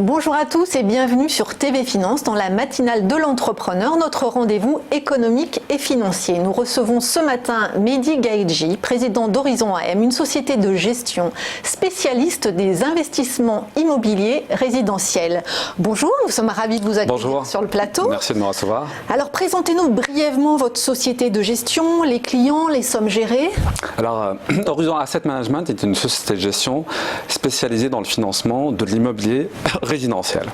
Bonjour à tous et bienvenue sur TV Finance dans la matinale de l'entrepreneur, notre rendez-vous économique et financier. Nous recevons ce matin Mehdi Gaïdji, président d'Horizon AM, une société de gestion spécialiste des investissements immobiliers résidentiels. Bonjour, nous sommes ravis de vous accueillir sur le plateau. Merci de me recevoir. Alors présentez-nous brièvement votre société de gestion, les clients, les sommes gérées. Alors Horizon Asset Management est une société de gestion spécialisée dans le financement de l'immobilier résidentiel.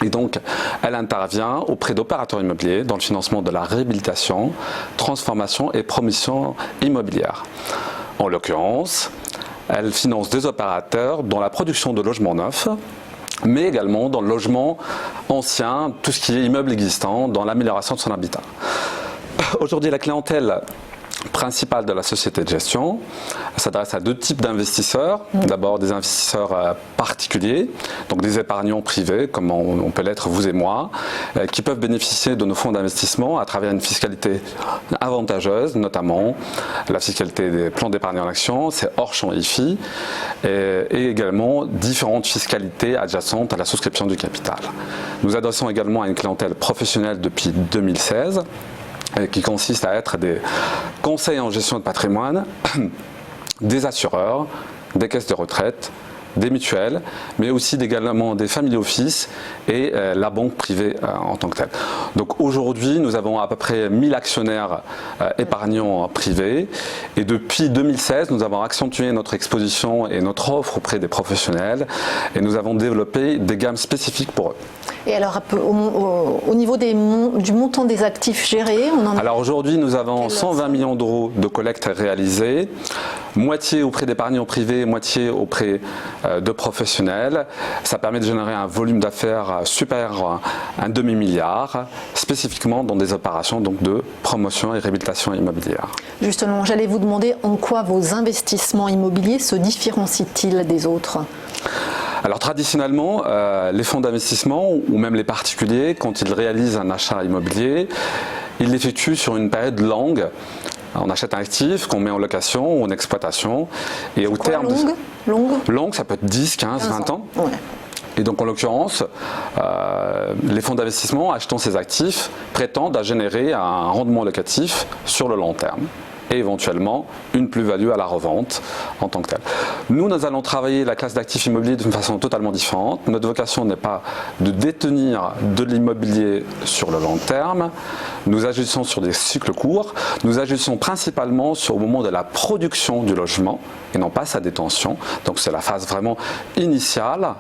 Et donc, elle intervient auprès d'opérateurs immobiliers dans le financement de la réhabilitation, transformation et promotion immobilière. En l'occurrence, elle finance des opérateurs dans la production de logements neufs, mais également dans le logement ancien, tout ce qui est immeuble existant, dans l'amélioration de son habitat. Aujourd'hui, la clientèle principale de la société de gestion s'adresse à deux types d'investisseurs. D'abord des investisseurs particuliers, donc des épargnants privés, comme on peut l'être vous et moi, qui peuvent bénéficier de nos fonds d'investissement à travers une fiscalité avantageuse, notamment la fiscalité des plans d'épargne en action, c'est hors champ IFI, et également différentes fiscalités adjacentes à la souscription du capital. Nous adressons également à une clientèle professionnelle depuis 2016, qui consiste à être des conseils en gestion de patrimoine, des assureurs, des caisses de retraite, des mutuelles, mais aussi également des family office et la banque privée en tant que telle. Donc aujourd'hui, nous avons à peu près 1000 actionnaires épargnants privés et depuis 2016, nous avons accentué notre exposition et notre offre auprès des professionnels et nous avons développé des gammes spécifiques pour eux. Et alors, au niveau du montant des actifs gérés, Alors aujourd'hui, nous avons 120 millions d'euros de collecte réalisée, moitié auprès d'épargnants privés, moitié auprès de professionnels. Ça permet de générer un volume d'affaires supérieur à un demi-milliard, spécifiquement dans des opérations donc, de promotion et réhabilitation immobilière. Justement, j'allais vous demander en quoi vos investissements immobiliers se différencient-ils des autres ? Alors traditionnellement, les fonds d'investissement ou même les particuliers, quand ils réalisent un achat immobilier, ils l'effectuent sur une période longue. On achète un actif qu'on met en location ou en exploitation. Et au terme longue, ça peut être 10, 15, 20 ans. Ouais. Et donc en l'occurrence, les fonds d'investissement achetant ces actifs prétendent à générer un rendement locatif sur le long terme et éventuellement une plus-value à la revente en tant que telle. Nous allons travailler la classe d'actifs immobiliers d'une façon totalement différente. Notre vocation n'est pas de détenir de l'immobilier sur le long terme. Nous agissons sur des cycles courts. Nous agissons principalement sur le moment de la production du logement et non pas sa détention. Donc c'est la phase vraiment initiale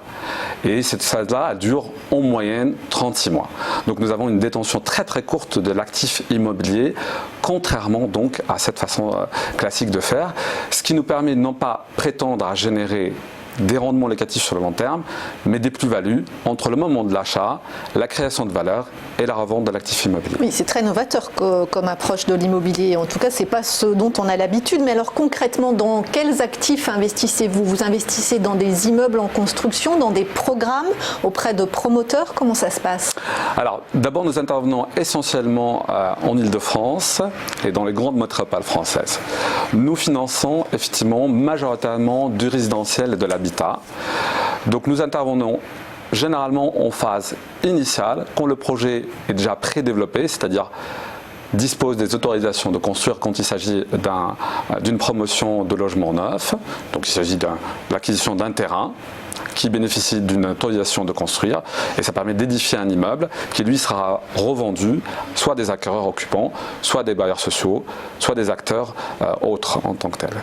et cette phase-là, elle dure en moyenne 36 mois. Donc nous avons une détention très très courte de l'actif immobilier, contrairement donc à cette façon classique de faire, ce qui nous permet de non pas prétendre à générer des rendements locatifs sur le long terme, mais des plus-values entre le moment de l'achat, la création de valeur et la revente de l'actif immobilier. Oui, c'est très novateur comme approche de l'immobilier. En tout cas, ce n'est pas ce dont on a l'habitude. Mais alors concrètement, dans quels actifs investissez-vous ? Vous investissez dans des immeubles en construction, dans des programmes auprès de promoteurs ? Comment ça se passe ? Alors, d'abord, nous intervenons essentiellement en Île-de-France et dans les grandes métropoles françaises. Nous finançons effectivement majoritairement du résidentiel et de l'habitat. Donc nous intervenons généralement en phase initiale, quand le projet est déjà pré-développé, c'est-à-dire dispose des autorisations de construire quand il s'agit d'une promotion de logement neuf. Donc il s'agit de l'acquisition d'un terrain qui bénéficie d'une autorisation de construire et ça permet d'édifier un immeuble qui lui sera revendu soit des acquéreurs occupants, soit des bailleurs sociaux, soit des acteurs autres en tant que tels.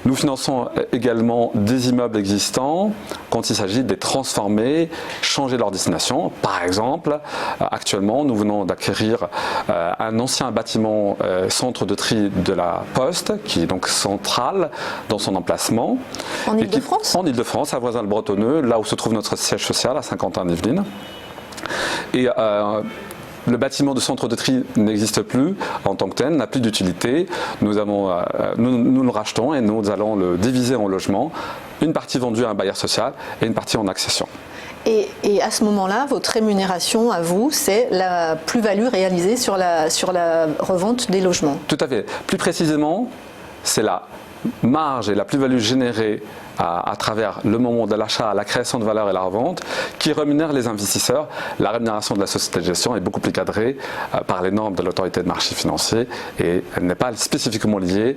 Nous finançons également des immeubles existants quand il s'agit de les transformer, changer leur destination. Par exemple, actuellement, nous venons d'acquérir un ancien bâtiment centre de tri de la Poste, qui est donc central dans son emplacement. En Île-de-France ? En Île-de-France, à Voisins-le-Bretonneux, là où se trouve notre siège social, à Saint-Quentin-en-Yvelines. Et le bâtiment de centre de tri n'existe plus en tant que tel, n'a plus d'utilité. Nous le rachetons et nous allons le diviser en logements. Une partie vendue à un bailleur social et une partie en accession. Et à ce moment-là, votre rémunération à vous, c'est la plus-value réalisée sur la revente des logements ? Tout à fait. Plus précisément, c'est la marge et la plus-value générée à travers le moment de l'achat, la création de valeur et la revente, qui rémunère les investisseurs. La rémunération de la société de gestion est beaucoup plus cadrée par les normes de l'autorité de marché financier et elle n'est pas spécifiquement liée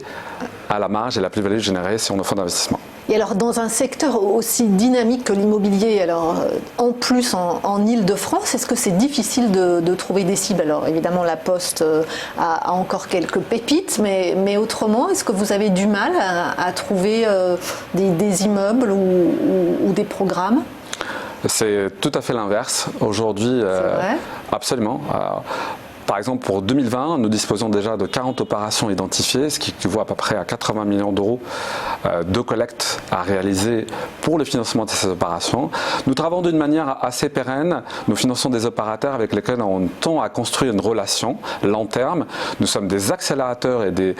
à la marge et la plus-value générée sur nos fonds d'investissement. Et alors, dans un secteur aussi dynamique que l'immobilier, alors en plus en Île-de-France, est-ce que c'est difficile de trouver des cibles? Alors évidemment, la Poste a encore quelques pépites, mais autrement, est-ce que vous avez du mal à trouver des immeubles ou des programmes? C'est tout à fait l'inverse. Aujourd'hui, absolument. Par exemple, pour 2020, nous disposons déjà de 40 opérations identifiées, ce qui équivaut à peu près à 80 millions d'euros de collecte à réaliser pour le financement de ces opérations. Nous travaillons d'une manière assez pérenne. Nous finançons des opérateurs avec lesquels on tend à construire une relation long terme. Nous sommes des accélérateurs et des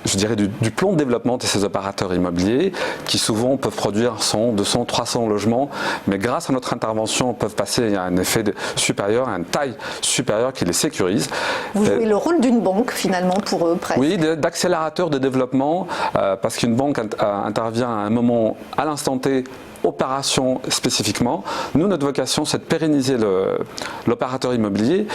je dirais du plan de développement de ces opérateurs immobiliers qui souvent peuvent produire 100, 200, 300 logements, mais grâce à notre intervention peuvent passer à un effet supérieur, à une taille supérieure qui les sécurise. Vous jouez le rôle d'une banque finalement pour eux presque. Oui, d'accélérateur de développement parce qu'une banque intervient à un moment, à l'instant T, opération spécifiquement. Nous, notre vocation, c'est de pérenniser l'opérateur immobilier.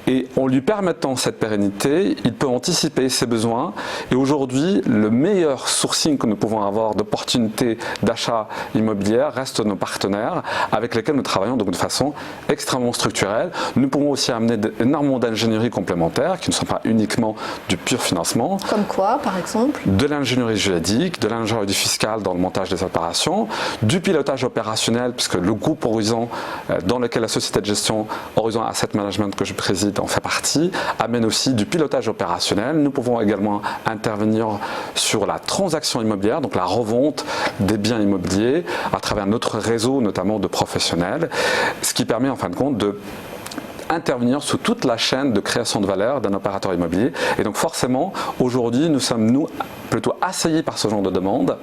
Et en lui permettant cette pérennité, il peut anticiper ses besoins. Et aujourd'hui, le meilleur sourcing que nous pouvons avoir d'opportunités d'achat immobilier reste nos partenaires avec lesquels nous travaillons donc de façon extrêmement structurelle. Nous pouvons aussi amener énormément d'ingénierie complémentaire qui ne sont pas uniquement du pur financement. Comme quoi, par exemple? De l'ingénierie juridique, de l'ingénierie fiscale dans le montage des opérations, du pilotage opérationnel, puisque le groupe Horizon, dans lequel la société de gestion Horizon Asset Management que je préside en fait partie, amène aussi du pilotage opérationnel. Nous pouvons également intervenir sur la transaction immobilière, donc la revente des biens immobiliers à travers notre réseau, notamment de professionnels, ce qui permet en fin de compte de intervenir sous toute la chaîne de création de valeur d'un opérateur immobilier. Et donc forcément, aujourd'hui, nous sommes plutôt assaillis par ce genre de demande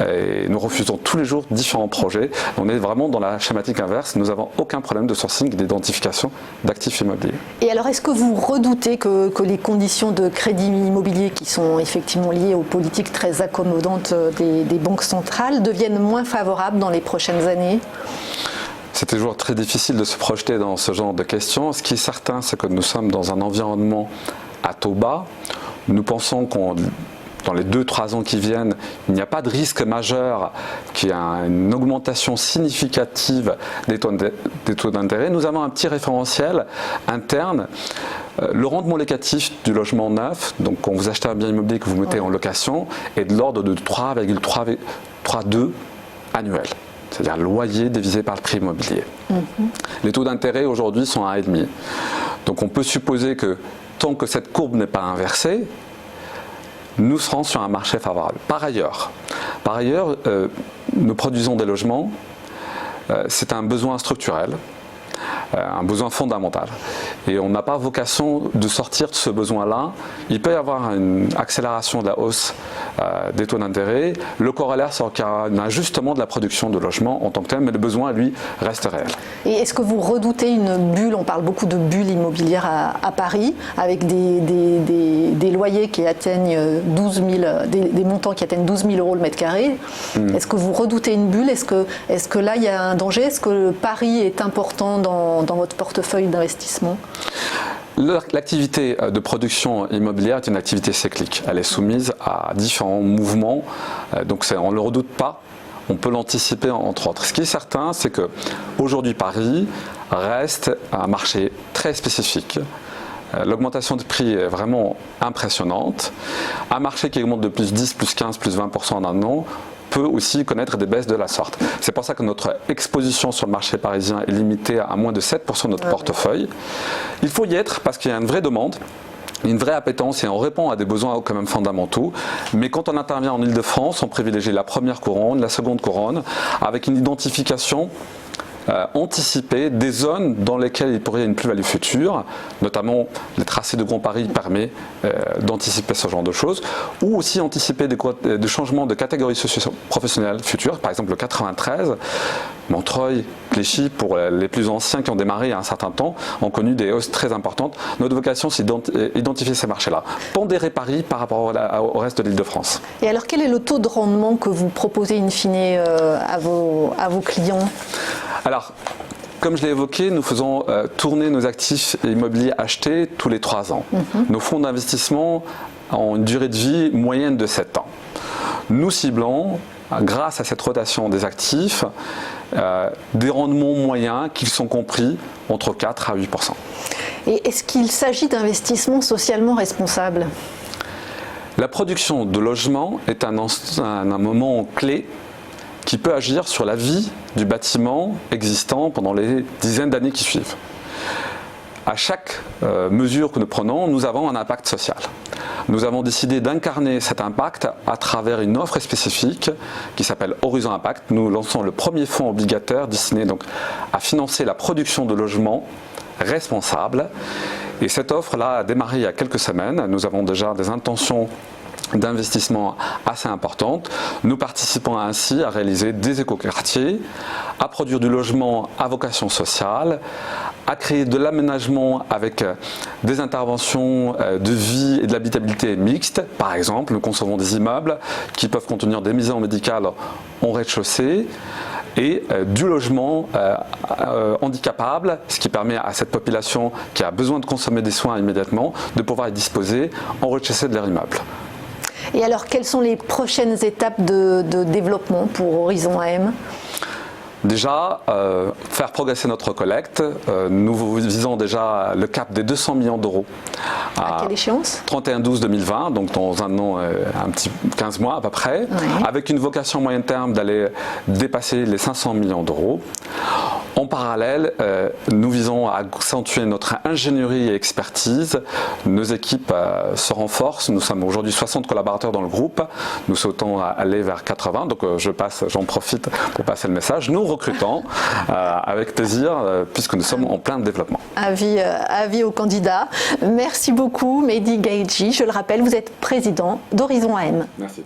et nous refusons tous les jours différents projets. On est vraiment dans la schématique inverse. Nous n'avons aucun problème de sourcing et d'identification d'actifs immobiliers. Et alors, est-ce que vous redoutez que les conditions de crédit immobilier qui sont effectivement liées aux politiques très accommodantes des banques centrales deviennent moins favorables dans les prochaines années ? C'est toujours très difficile de se projeter dans ce genre de questions. Ce qui est certain, c'est que nous sommes dans un environnement à taux bas. Nous pensons dans les 2-3 ans qui viennent, il n'y a pas de risque majeur qu'il y ait une augmentation significative des taux d'intérêt. Nous avons un petit référentiel interne. Le rendement locatif du logement neuf, donc quand vous achetez un bien immobilier que vous mettez en location, est de l'ordre de 3,32 annuel. C'est-à-dire le loyer divisé par le prix immobilier. Les taux d'intérêt aujourd'hui sont à 1,5. Donc on peut supposer que tant que cette courbe n'est pas inversée, nous serons sur un marché favorable. Par ailleurs, nous produisons des logements, c'est un besoin structurel, un besoin fondamental. Et on n'a pas vocation de sortir de ce besoin-là. Il peut y avoir une accélération de la hausse des taux d'intérêt. Le corollaire, c'est qu'il y a un ajustement de la production de logements en tant que tel, mais le besoin, lui, reste réel. Et est-ce que vous redoutez une bulle? On parle beaucoup de bulles immobilières à Paris, avec des loyers qui atteignent 12 000, des montants qui atteignent 12 000 euros le mètre carré. Est-ce que vous redoutez une bulle? Est-ce que là, il y a un danger? Est-ce que Paris est important dans votre portefeuille d'investissement? L'activité de production immobilière est une activité cyclique. Elle est soumise à différents mouvements, donc on ne le redoute pas. On peut l'anticiper entre autres. Ce qui est certain, c'est qu'aujourd'hui Paris reste un marché très spécifique. L'augmentation de prix est vraiment impressionnante. Un marché qui augmente de plus 10, plus 15, plus 20% en un an peut aussi connaître des baisses de la sorte. C'est pour ça que notre exposition sur le marché parisien est limitée à moins de 7% de notre portefeuille. Il faut y être parce qu'il y a une vraie demande, une vraie appétence et on répond à des besoins quand même fondamentaux. Mais quand on intervient en Île-de-France, on privilégie la première couronne, la seconde couronne, avec une identification anticiper des zones dans lesquelles il pourrait y avoir une plus-value future, notamment les tracés de Grand Paris permet d'anticiper ce genre de choses, ou aussi anticiper des changements de catégories socio-professionnelles futures, par exemple le 93, Montreuil, Clichy, pour les plus anciens qui ont démarré il y a un certain temps, ont connu des hausses très importantes. Notre vocation, c'est d'identifier ces marchés-là, pondérer Paris par rapport au reste de l'Île-de-France. Et alors, quel est le taux de rendement que vous proposez in fine à vos clients? Alors, comme je l'ai évoqué, nous faisons tourner nos actifs immobiliers achetés tous les 3 ans. Nos fonds d'investissement ont une durée de vie moyenne de 7 ans. Nous ciblons, grâce à cette rotation des actifs, des rendements moyens qui sont compris entre 4 à 8%. Et est-ce qu'il s'agit d'investissements socialement responsables? La production de logements est un moment clé qui peut agir sur la vie du bâtiment existant pendant les dizaines d'années qui suivent. À chaque mesure que nous prenons, nous avons un impact social. Nous avons décidé d'incarner cet impact à travers une offre spécifique qui s'appelle Horizon Impact. Nous lançons le premier fonds obligataire destiné donc à financer la production de logements responsables. Et cette offre-là a démarré il y a quelques semaines. Nous avons déjà des intentions d'investissement assez importantes. Nous participons ainsi à réaliser des écoquartiers, à produire du logement à vocation sociale, à créer de l'aménagement avec des interventions de vie et de l'habitabilité mixte. Par exemple, nous concevons des immeubles qui peuvent contenir des maisons médicales en rez-de-chaussée et du logement handicapable, ce qui permet à cette population qui a besoin de consommer des soins immédiatement de pouvoir y disposer en rez-de-chaussée de leur immeuble. Et alors, quelles sont les prochaines étapes de développement pour Horizon AM ? Déjà, faire progresser notre collecte. Nous visons déjà le cap des 200 millions d'euros. À quelle échéance ? 31/12/2020, donc dans un an, un petit 15 mois à peu près, avec une vocation moyen terme d'aller dépasser les 500 millions d'euros. En parallèle, nous visons à accentuer notre ingénierie et expertise. Nos équipes se renforcent. Nous sommes aujourd'hui 60 collaborateurs dans le groupe. Nous souhaitons aller vers 80. Donc j'en profite pour passer le message. Nous recrutons avec plaisir puisque nous sommes en plein développement. Avis aux candidats. Merci beaucoup Mehdi Gaïdji. Je le rappelle, vous êtes président d'Horizon AM. Merci.